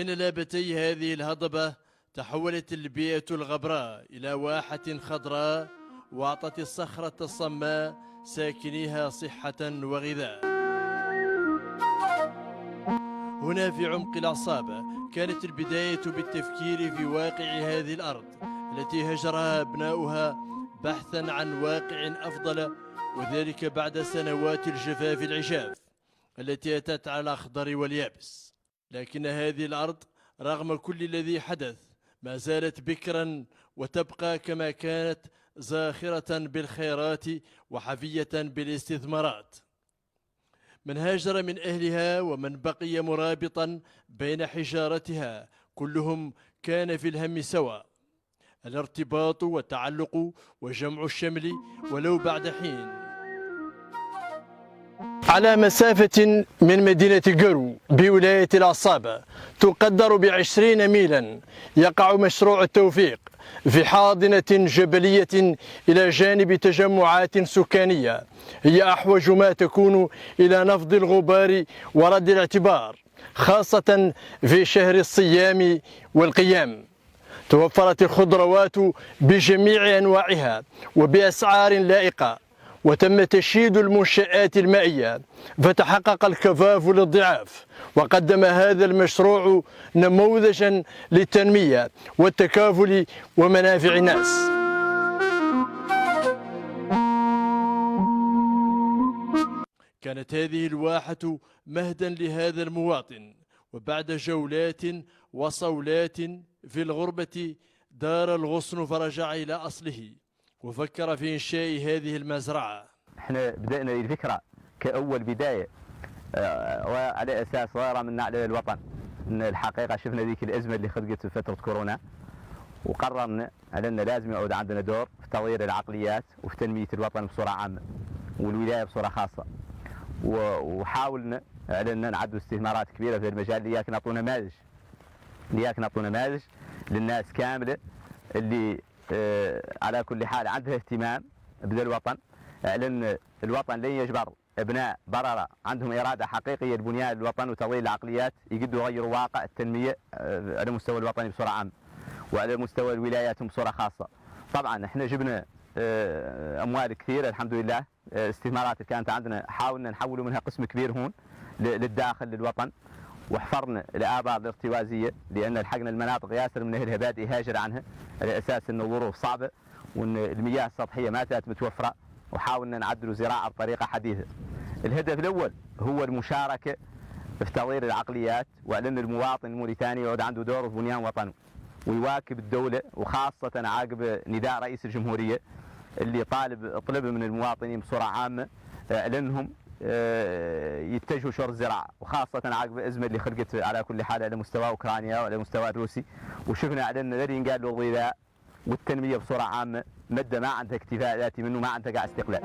بين لابتي هذه الهضبة تحولت البيئة الغبراء إلى واحة خضراء، وأعطت الصخرة الصماء ساكنيها صحة وغذاء. هنا في عمق العصابة كانت البداية بالتفكير في واقع هذه الأرض التي هجرها أبناؤها بحثا عن واقع أفضل، وذلك بعد سنوات الجفاف العشاف التي أتت على الأخضر واليابس. لكن هذه الأرض رغم كل الذي حدث ما زالت بكرا، وتبقى كما كانت زاخرة بالخيرات وحفية بالاستثمارات. من هاجر من أهلها ومن بقي مرابطا بين حجارتها كلهم كان في الهم سواء: الارتباط والتعلق وجمع الشمل ولو بعد حين. على مسافة من مدينة قرو بولاية العصابة تقدر ب20 ميلا يقع مشروع التوفيق في حاضنة جبلية إلى جانب تجمعات سكانية هي أحوج ما تكون إلى نفض الغبار ورد الاعتبار، خاصة في شهر الصيام والقيام. توفرت الخضروات بجميع أنواعها وبأسعار لائقة، وتم تشييد المنشآت المائية، فتحقق الكفاف للضعاف. وقدم هذا المشروع نموذجا للتنمية والتكافل ومنافع الناس. كانت هذه الواحة مهدا لهذا المواطن، وبعد جولات وصولات في الغربة دار الغصن فرجع إلى أصله وفكر في إنشاء هذه المزرعة. احنا بدأنا الفكرة كأول بداية وعلى أساس غير من نعل الوطن. إن الحقيقة شفنا ذيك الأزمة اللي خلقت في فترة كورونا، وقررنا على أن لازم يعود عندنا دور في تطوير العقليات وفي تنمية الوطن بصورة عامة والولاية بصورة خاصة. وحاولنا على أن نعدوا استثمارات كبيرة في المجال لياك نعطوا نماذج للناس كاملة اللي على كل حال عندها اهتمام بذا الوطن، لأن الوطن لن يجبر أبناء بررة عندهم إرادة حقيقية لبنيان الوطن وتطوير العقليات يقدروا يغيروا واقع التنمية على المستوى الوطني بصورة عامة وعلى مستوى الولايات بصورة خاصة. طبعا احنا جبنا أموال كثيرة الحمد لله، استثمارات اللي كانت عندنا حاولنا نحولوا منها قسم كبير هون للداخل للوطن، وحفرنا الآبار الارتوازية لأن لحقنا المناطق ياسر من أهلها بادئ يهاجر عنها على أساس أن الظروف صعبة وأن المياه السطحية ما كانت متوفرة، وحاولنا نعدلوا زراعة بطريقة حديثة. الهدف الأول هو المشاركة في تطوير العقليات، وأن المواطن الموريتاني يعود عنده دور في بنيان وطنه ويواكب الدولة، وخاصة عقب نداء رئيس الجمهورية اللي طلب من المواطنين بصورة عامة لأنهم يتجهوا شور الزراعة، وخاصة عقب الأزمة اللي خلقت على كل حال على مستوى أوكرانيا وعلى مستوى الروسي. وشفنا على أن الذي ينقال له الغذاء والتنمية بصورة عامة مادة ما عندها اكتفاء ذاتي منه، ما عندها قاع استقلال.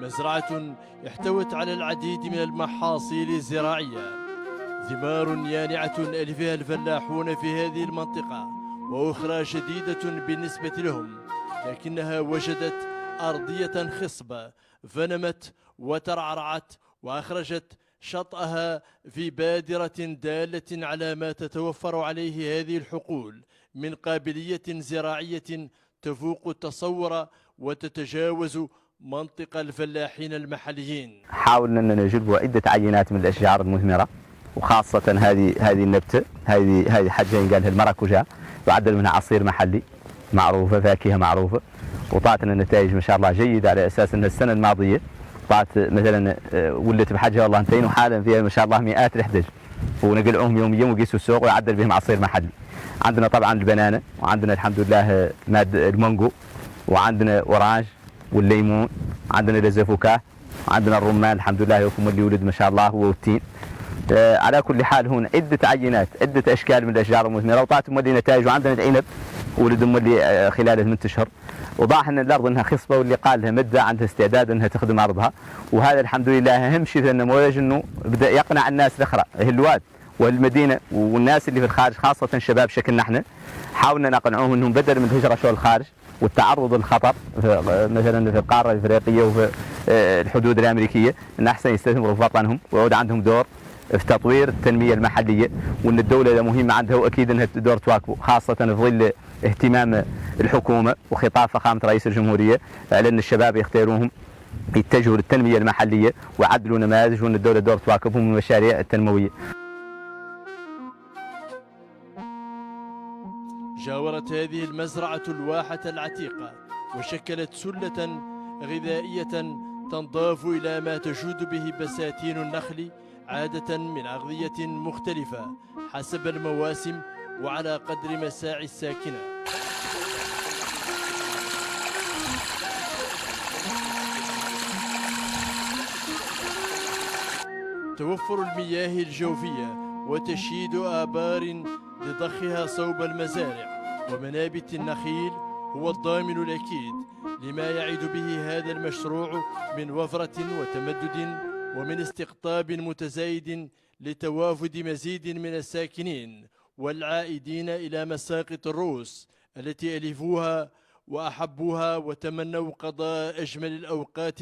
مزرعة احتوت على العديد من المحاصيل الزراعية، ثمار يانعة ألفها الفلاحون في هذه المنطقة وأخرى جديدة بالنسبة لهم، لكنها وجدت أرضية خصبة فنمت وترعرعت وأخرجت شطأها في بادرة دالة على ما تتوفر عليه هذه الحقول من قابلية زراعية تفوق التصور وتتجاوز منطق الفلاحين المحليين. حاولنا أن نجلب عدة عينات من الأشجار المثمرة، وخاصة هذه النبتة، هذه حاجة ينقالها المراكوجا، يعدل منها عصير محلي معروفة، فاكهة معروفة، وطاعتنا نتائج ما شاء الله جيدة على أساس أن السنة الماضية طلعت مثلا ولت بحاجة والله انتين، وحالا فيها ما شاء الله مئات الحدج، ونقلعهم يوميا ويقيسوا السوق ويعدل بهم عصير محلي. عندنا طبعا البنانة، وعندنا الحمد لله المانجو، وعندنا أورانج والليمون، عندنا الزفوكاه، وعندنا الرمان الحمد لله يوكم اللي ولد ما شاء الله هو والتين. على كل حال هون عدة عينات، عدة أشكال من الأشجار المثمرة، وطلعت مولي نتائج. وعندنا العنب ولد مولي خلال 8 أشهر، وضاح ان الارض انها خصبه، واللي قال لها مده عندها استعداد انها تخدم ارضها. وهذا الحمد لله اهم شيء في النموذج، انه بدا يقنع الناس الاخرى اهل الواد والمدينه والناس اللي في الخارج، خاصه الشباب شكلنا احنا، حاولنا نقنعوهم انهم بدل من الهجره شو الخارج والتعرض للخطر مثلا في القاره الافريقيه وفي الحدود الامريكيه، ان احسن يستثمروا في وطنهم ويعود عندهم دور في تطوير التنميه المحليه، وان الدوله مهمه عندها واكيد انها دور تواكبه، خاصه في ظل اهتمام الحكومه وخطاب فخامه رئيس الجمهوريه على ان الشباب يختاروهم يتجهوا للتنميه المحليه ويعدلوا نماذج، وان الدوله دور تواكبهم من المشاريع التنمويه. جاورت هذه المزرعة الواحة العتيقة وشكلت سلة غذائية تنضاف إلى ما تجود به بساتين النخل، عادة من أغذية مختلفة حسب المواسم وعلى قدر مساعي الساكنة. توفر المياه الجوفية وتشييد آبار لضخها صوب المزارع ومنابت النخيل هو الضامن الأكيد لما يعد به هذا المشروع من وفرة وتمدد، ومن استقطاب متزايد لتوافد مزيد من الساكنين والعائدين إلى مساقط الروس التي ألفوها وأحبوها وتمنوا قضاء أجمل الأوقات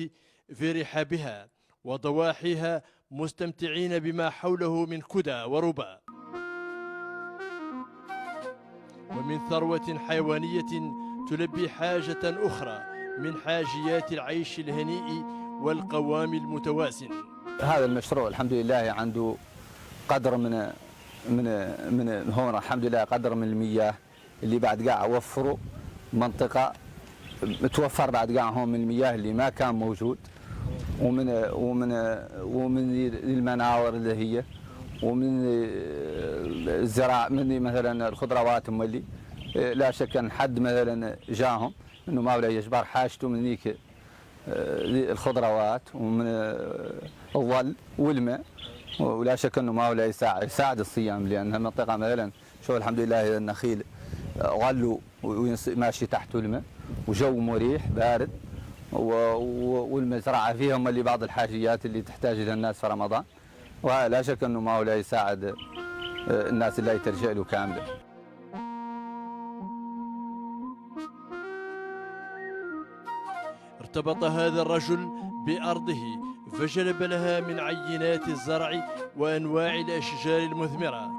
في رحابها وضواحيها، مستمتعين بما حوله من كدى وربا ومن ثروة حيوانية تلبي حاجة أخرى من حاجيات العيش الهنيء والقوام المتوازن. هذا المشروع الحمد لله عنده قدر من هون الحمد لله قدر من المياه اللي بعد قاع وفروا منطقة متوفر بعد قاع هون من المياه اللي ما كان موجود، ومن المناور اللي هي ومن الزراعة من مثلا الخضروات مولي لا شك ان حد مثلا جاهم انه ما ولا يجبر حاجته من ذيك الخضروات ومن الظل والماء، ولا شك انه ما ولا يساعد الصيام، لان المنطقه مثلا شوف الحمد لله النخيل ظلوا ماشي تحته الماء وجو مريح بارد، والمزرعه فيهم اللي بعض الحاجيات اللي تحتاج لها الناس في رمضان، ولا شك انه ما ولا يساعد الناس اللي تلجأ له كامله. ارتبط هذا الرجل بأرضه فجلب لها من عينات الزرع وأنواع الأشجار المثمرة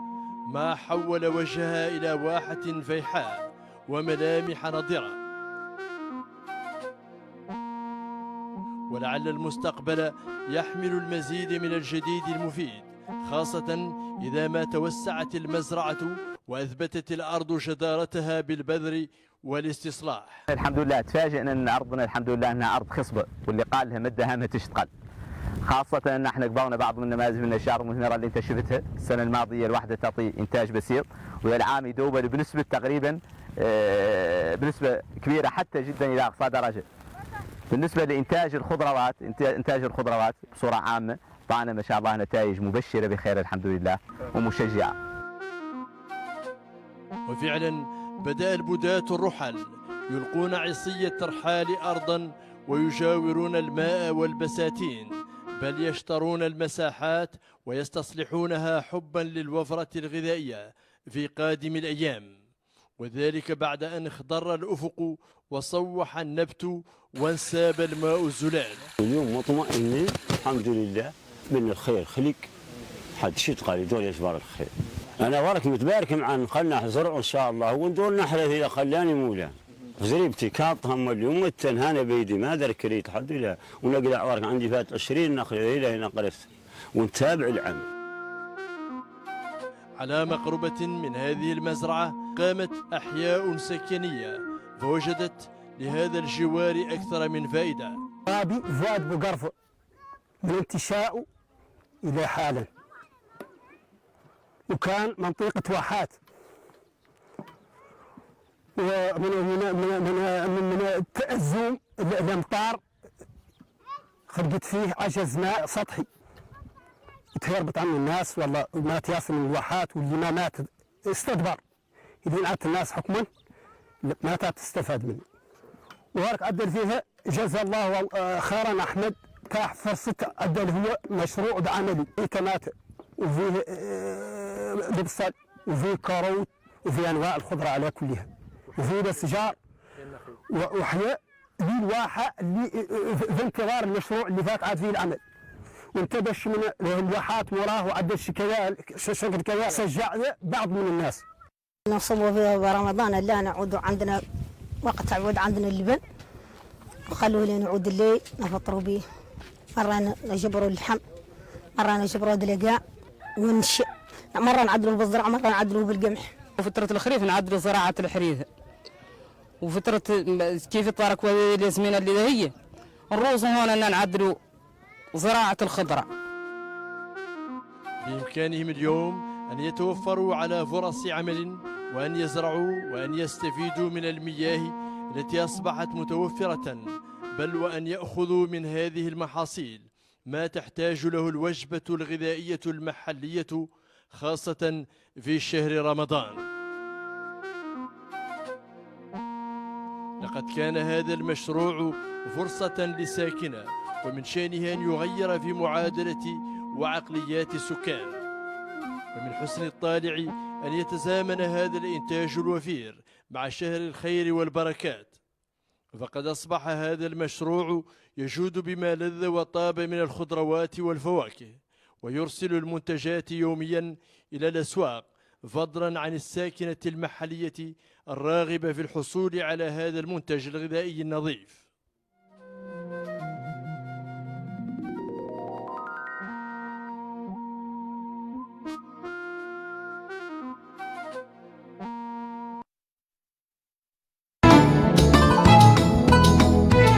ما حول وجهها إلى واحة فيحاء وملامح نضرة، ولعل المستقبل يحمل المزيد من الجديد المفيد، خاصة إذا ما توسعت المزرعة وأثبتت الأرض جدارتها بالبذر والاستصلاح. الحمد لله تفاجئنا ان ارضنا الحمد لله انها ارض خصبه، واللي قال لها مدها ما تشتغل، خاصه ان احنا قبلنا بعض من النماذج من الاشجار المثمره اللي انت شفتها السنه الماضيه الواحده تعطي انتاج بسيط، والعام يدوبل بنسبه تقريبا بنسبه كبيره حتى جدا الى اقصى درجه. بالنسبه لانتاج الخضروات، انتاج الخضروات بصوره عامه طعنا ما شاء الله نتائج مبشره بخير الحمد لله ومشجعه. وفعلا بدأ البداة الرحل يلقون عصي الترحال أرضا ويجاورون الماء والبساتين، بل يشترون المساحات ويستصلحونها حبا للوفرة الغذائية في قادم الأيام، وذلك بعد أن اخضر الأفق وصوح النبت وانساب الماء الزلال. اليوم مطمئنين الحمد لله بأن الخير خلق، حد شي تقال يدور يجبر الخير. أنا ورك متبارك مع نخلنا زرع إن شاء الله، وندور نحرث إذا خلاني مولا. زريبتي كاطهم اليوم التنهانة بيدي ما دركريت الحمد لله، ونقلع ورك عندي فات 20 نخلة إلى هنا قرست، ونتابع العمل. على مقربة من هذه المزرعة قامت أحياء سكنية فوجدت لهذا الجوار أكثر من فائدة. بابي فؤاد بقرفة من انتشاء إلى حالا، وكان منطقة واحات، ومن التأزم الأمطار خلقت فيه عجز ماء سطحي تهربط عن الناس، والله مات ياسر من الواحات، واللي ما مات استدبر إذا نعت الناس حكما ما تستفاد منه. وهرك عدل فيها جزا الله خيرا أحمد تاح فرصة عدل هو مشروع عملي كمات، وفيه لبصل وفيه كاروت وفيه انواع الخضره على كلها، وفيه الاشجار وحنا ذي الواحة اللي في انتظار المشروع اللي فات عاد فيه العمل، وانت باش من الواحات وراه وعد الشكايات شجعنا بعض من الناس. نصبوا في رمضان لا نعود عندنا وقت عود عندنا اللبن، وخلوه لي نعود الليل نفطروا به، مرة نجبروا اللحم، مرة نجبروا دلقاء ونشئ، مرة نعدلوه بالزرع، مرة نعدلوه بالقمح. وفترة الخريف نعدلوا زراعة الحريث، وفترة كيف الطارق والياسمين اللي هي الروز هون نعدلوا زراعة الخضرة. بإمكانهم اليوم أن يتوفروا على فرص عمل، وأن يزرعوا وأن يستفيدوا من المياه التي أصبحت متوفرة، بل وأن يأخذوا من هذه المحاصيل ما تحتاج له الوجبة الغذائية المحلية، خاصة في شهر رمضان. لقد كان هذا المشروع فرصة لساكنة، ومن شأنه أن يغير في معادلة وعقليات السكان، ومن حسن الطالع أن يتزامن هذا الإنتاج الوفير مع شهر الخير والبركات. فقد أصبح هذا المشروع يجود بما لذ وطاب من الخضروات والفواكه، ويرسل المنتجات يوميا إلى الأسواق، فضلا عن الساكنة المحلية الراغبة في الحصول على هذا المنتج الغذائي النظيف.